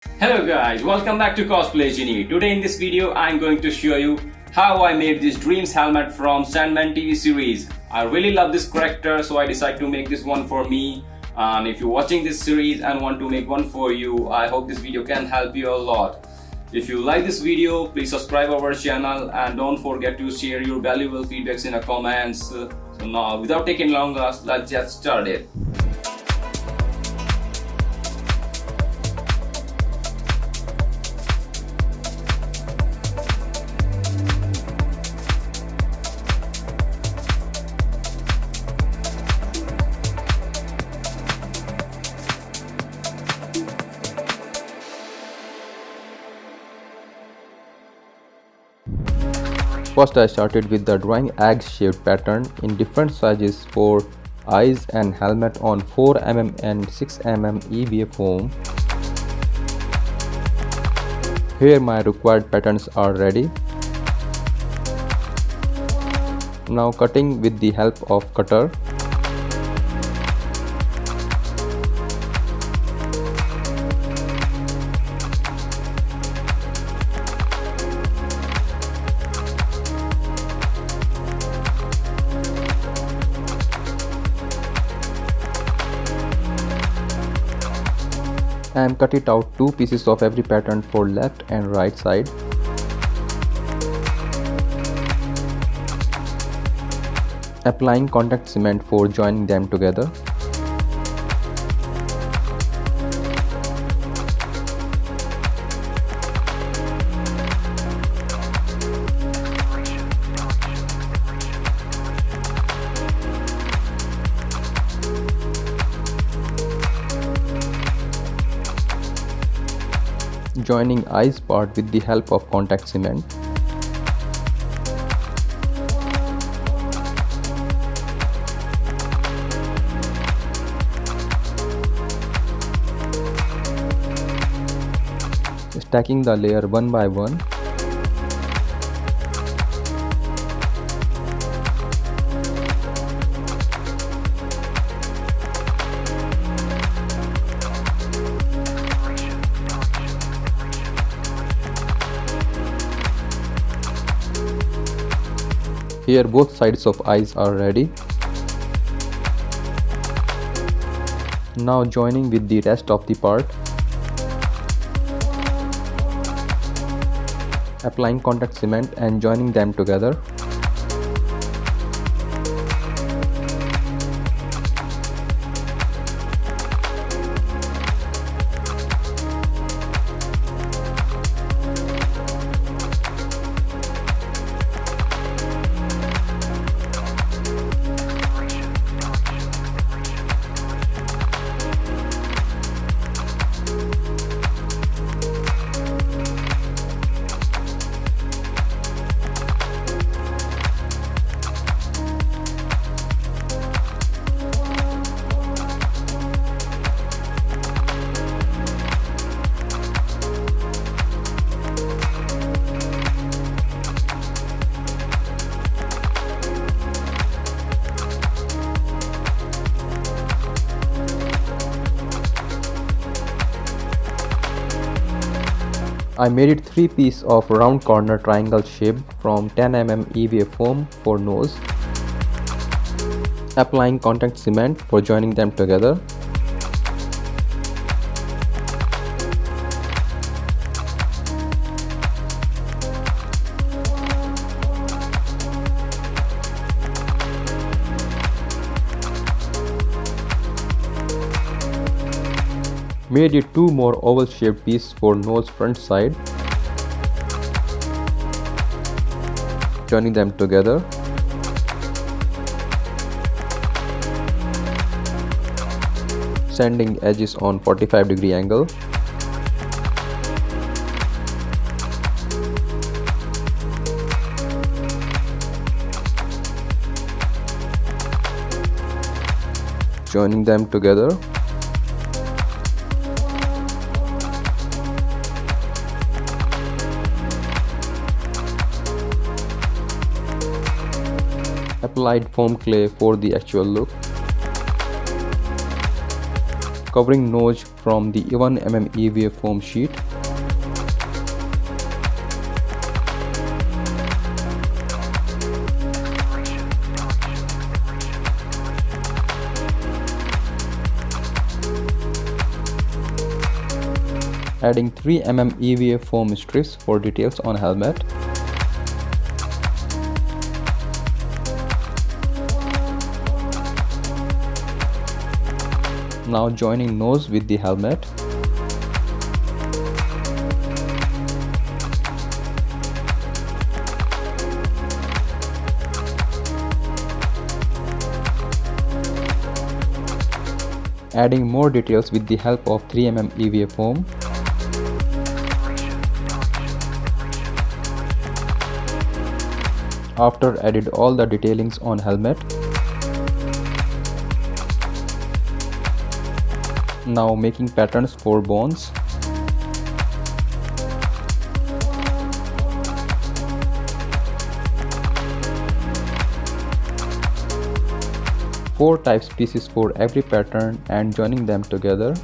Hello guys, welcome back to Cosplay Genie. Today in this video I'm going to show you how I made this Dreams helmet from Sandman TV series. I really love this character, so I decided to make this one for me. And if you're watching this series and want to make one for you, I hope this video can help you a lot. If you like this video, please subscribe our channel and don't forget to share your valuable feedbacks in the comments. So now without taking longer, let's get started. First I started with the drawing egg-shaped pattern in different sizes for eyes and helmet on 4mm and 6mm EVA foam. Here my required patterns are ready. Now cutting with the help of cutter. I am cut it out 2 pieces of every pattern for left and right side. Applying contact cement for joining them together. Joining eyes part with the help of contact cement. Stacking the layer one by one. Here both sides of eyes are ready. Now joining with the rest of the part. Applying contact cement and joining them together. I made it 3 pieces of round corner triangle shape from 10mm EVA foam for nose. Applying contact cement for joining them together. Made it 2 more oval shaped pieces for nose front side. Joining them together. Sanding edges on 45-degree angle. Joining them together. Applied foam clay for the actual look. covering nose from the 1mm EVA foam sheet. Adding 3mm EVA foam strips for details on helmet. Now joining nose with the helmet. Adding more details with the help of 3mm EVA foam. After added all the detailings on helmet. Now making patterns for bones. Four types pieces for every pattern and joining them together.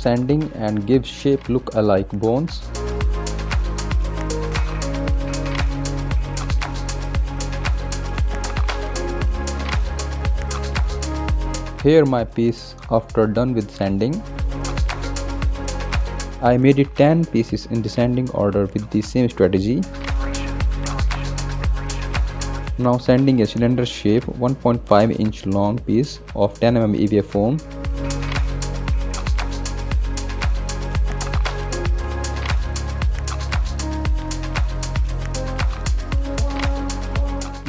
Sanding and give shape look alike bones. Here my piece after done with sanding. I made it 10 pieces in descending order with the same strategy. Now sanding a cylinder shape 1.5 inch long piece of 10mm EVA foam.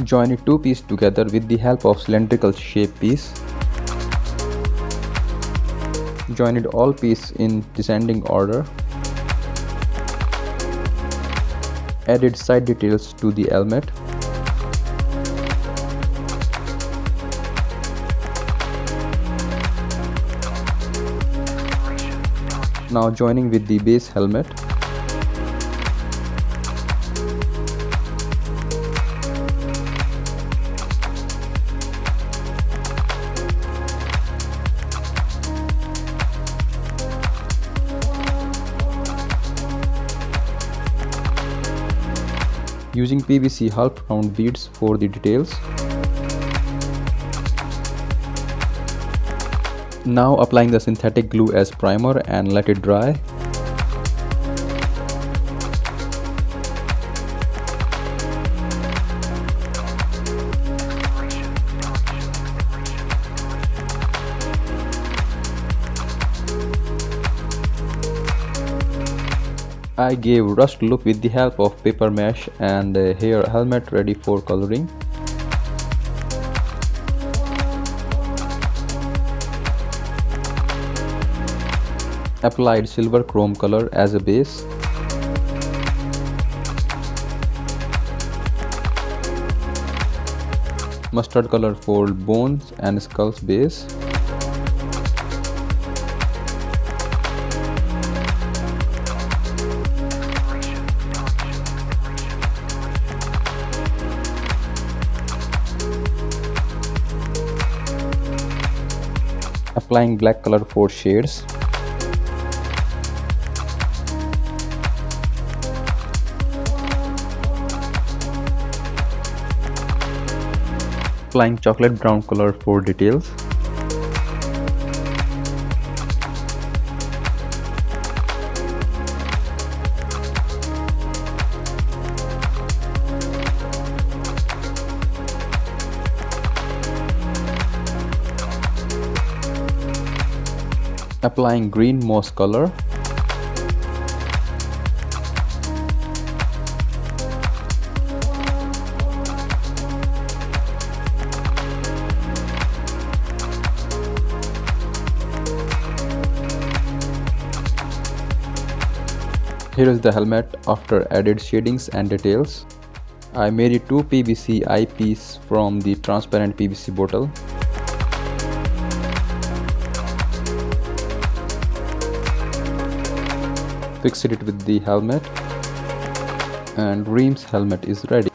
Join it two pieces together with the help of cylindrical shape piece. Join it all pieces in descending order. Added side details to the helmet. Now joining with the base helmet. Using PVC half round beads for the details. Now applying the synthetic glue as primer and let it dry. I gave rust look with the help of paper mesh and here helmet ready for coloring. Applied silver chrome color as a base. Mustard color for bones and skulls base. Applying black color for shades. Applying chocolate brown color for details. Applying green moss color. Here is the helmet after added shadings and details. I made it 2 PVC eyepiece from the transparent PVC bottle. Fixed it with the helmet, and Dream's helmet is ready.